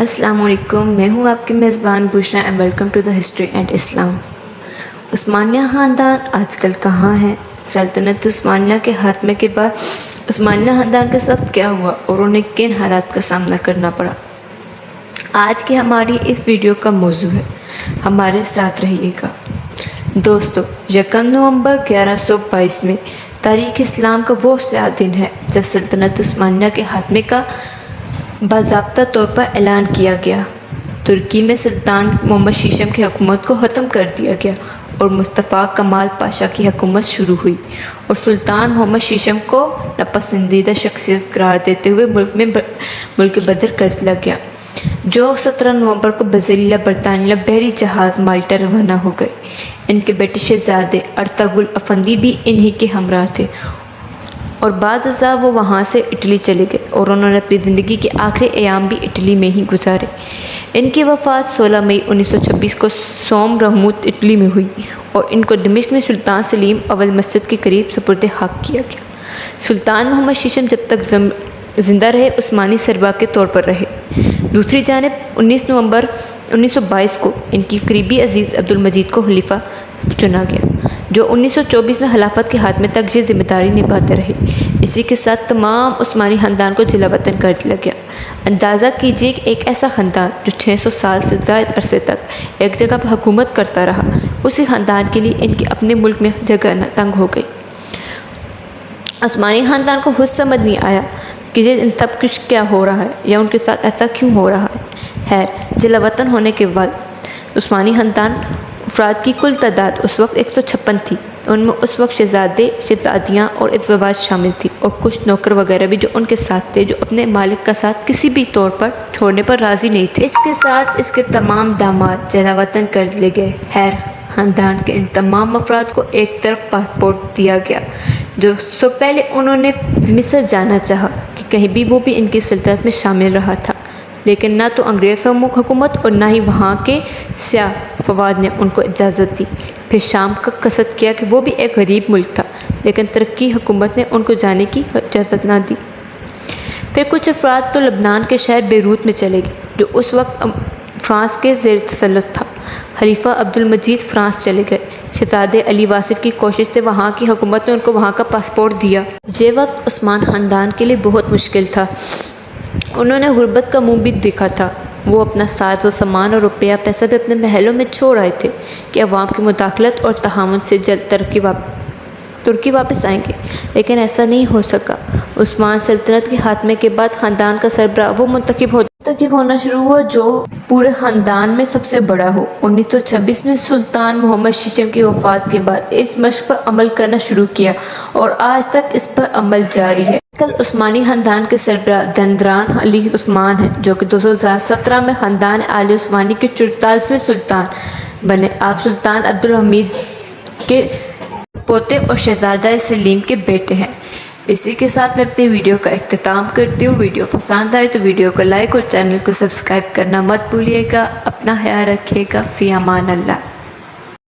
السلام علیکم، میں ہوں آپ کی میزبان Bushra and welcome to the history and Islam. عثمانیہ خاندان آج کل کہاں ہے؟ سلطنت عثمانیہ کے خاتمے کے بعد عثمانیہ خاندان کے ساتھ کیا ہوا اور انہیں کن حالات کا سامنا کرنا پڑا، آج کی ہماری اس ویڈیو کا موضوع ہے۔ ہمارے ساتھ رہیے گا۔ دوستو، 1 نومبر 1122 میں تاریخ اسلام کا وہ سیاہ دن ہے جب سلطنت عثمانیہ کے خاتمے کا باضابطہ طور پر اعلان کیا گیا۔ ترکی میں سلطان محمد شیشم کی حکومت کو ختم کر دیا گیا اور مصطفیٰ کمال پاشا کی حکومت شروع ہوئی، اور سلطان محمد شیشم کو ناپسندیدہ شخصیت قرار دیتے ہوئے ملک بدر کر دیا گیا، جو 17 نومبر کو بذریعہ برطانیہ بحری جہاز مالٹا روانہ ہو گئے۔ ان کے بیٹے شہزادے ارطغرل افندی بھی انہی کے ہمراہ تھے، اور بعد ازاں وہ وہاں سے اٹلی چلے گئے اور انہوں نے اپنی زندگی کے آخری ایام بھی اٹلی میں ہی گزارے۔ ان کی وفات 16 مئی 1926 کو سوم رحموت اٹلی میں ہوئی، اور ان کو دمشق میں سلطان سلیم اول مسجد کے قریب سپرد حق کیا گیا۔ سلطان محمد شیشم جب تک زندہ رہے عثمانی سربراہ کے طور پر رہے۔ دوسری جانب 19 نومبر 1922 کو ان کی قریبی عزیز عبدالمجید کو خلیفہ چنا گیا، جو 1924 میں خلافت کے خاتمے تک یہ ذمہ داری نبھاتے رہے۔ اسی کے ساتھ تمام عثمانی خاندان کو جلا وطن کر دیا گیا۔ اندازہ کیجیے کہ ایک ایسا خاندان جو 600 سال سے زائد عرصے تک ایک جگہ پر حکومت کرتا رہا، اسی خاندان کے لیے ان کے اپنے ملک میں جگہ تنگ ہو گئی۔ عثمانی خاندان کو خود سمجھ نہیں آیا کہ یہ ان سب کچھ کیا ہو رہا ہے یا ان کے ساتھ ایسا کیوں ہو رہا ہے۔ خیر، جلا وطن ہونے کے بعد عثمانی خاندان افراد کی کل تعداد اس وقت 156 تھی۔ ان میں اس وقت شہزادے، شہزادیاں اور ازدواج شامل تھی، اور کچھ نوکر وغیرہ بھی جو ان کے ساتھ تھے، جو اپنے مالک کا ساتھ کسی بھی طور پر چھوڑنے پر راضی نہیں تھے۔ اس کے ساتھ اس کے تمام داماد جلا وطن کر دیے گئے۔ خیر، خاندان کے ان تمام افراد کو ایک طرف پاسپورٹ دیا گیا، جو سب پہلے انہوں نے مصر جانا چاہا کہ کہیں بھی وہ بھی ان کی سلطنت میں شامل رہا تھا، لیکن نہ تو انگریز حکومت اور نہ ہی وہاں کے سیاہ فواد نے ان کو اجازت دی۔ پھر شام کا قصد کیا کہ وہ بھی ایک غریب ملک تھا، لیکن ترکی حکومت نے ان کو جانے کی اجازت نہ دی۔ پھر کچھ افراد تو لبنان کے شہر بیروت میں چلے گئے، جو اس وقت فرانس کے زیر تسلط تھا۔ خلیفہ عبدالمجید فرانس چلے گئے۔ شہزادے علی واصف کی کوشش سے وہاں کی حکومت نے ان کو وہاں کا پاسپورٹ دیا۔ یہ وقت عثمان خاندان کے لیے بہت مشکل تھا۔ انہوں نے غربت کا منہ بھی دیکھا تھا۔ وہ اپنا ساز و سامان اور روپیہ پیسہ بھی اپنے محلوں میں چھوڑ آئے تھے کہ عوام کی مداخلت اور تعاون سے جلد ترکی واپس آئیں گے، لیکن ایسا نہیں ہو سکا۔ عثمان سلطنت کے خاتمے کے بعد خاندان کا سربراہ وہ منتخب ہونا شروع ہوا جو پورے خاندان میں سب سے بڑا ہو۔ 1926 میں سلطان محمد شیشم کی وفات کے بعد اس مشق پر عمل کرنا شروع کیا، اور آج تک اس پر عمل جاری ہے۔ کل عثمانی خاندان کے سربراہ دندران علی عثمان ہیں، جو کہ 2017 میں خاندان آل عثمانی کے 44ویں سلطان بنے۔ آپ سلطان عبدالحمید کے پوتے اور شہزادہ سلیم کے بیٹے ہیں۔ اسی کے ساتھ میں اپنی ویڈیو کا اختتام کرتی ہوں۔ ویڈیو پسند آئے تو ویڈیو کو لائک اور چینل کو سبسکرائب کرنا مت بھولیے گا۔ اپنا خیال رکھیے گا۔ فی امان اللہ۔